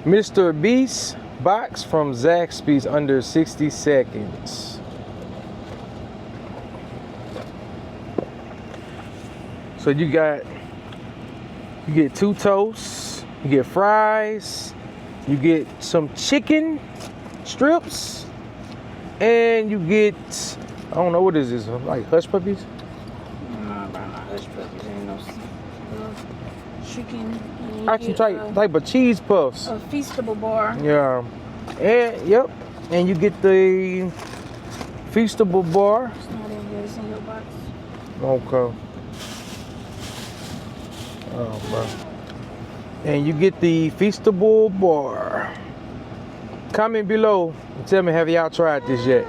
Mr. Beast box from Zaxbys under 60 seconds. So you get 2 toasts, you get fries, you get some chicken strips, and you get, I don't know, what is this, like hush puppies? Nah, bro, not hush puppies. Ain't no chicken. Actually, type of cheese puffs. A Feastable bar. Yeah. And, yep. And you get the Feastable bar. It's not in here. It's in your box. Okay. Oh, bro. And you get the Feastable bar. Comment below and tell me, have y'all tried this yet?